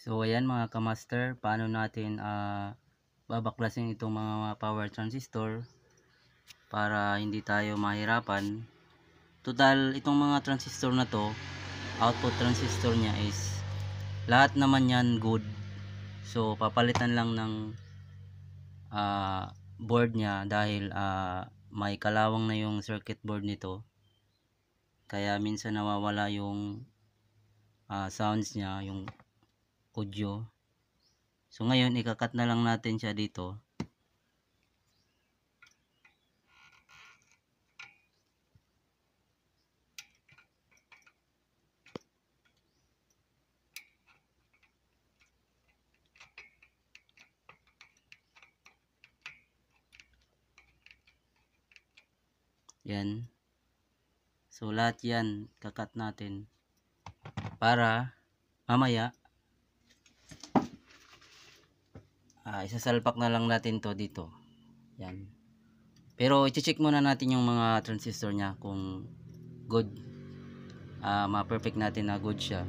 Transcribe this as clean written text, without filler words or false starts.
So ayan mga kamaster, paano natin babaklasin itong mga power transistor para hindi tayo mahirapan. Total itong mga transistor na to, output transistor niya is lahat naman yan good. So papalitan lang ng board niya dahil may kalawang na yung circuit board nito. Kaya minsan nawawala yung sounds niya, yung audio. So ngayon ikakat na lang natin siya dito. Yan. So lahat yan kakat natin para mamaya isasalpak na lang natin to dito. Yan. Pero i-check muna natin yung mga transistor niya kung good. Ma-perfect natin na good siya.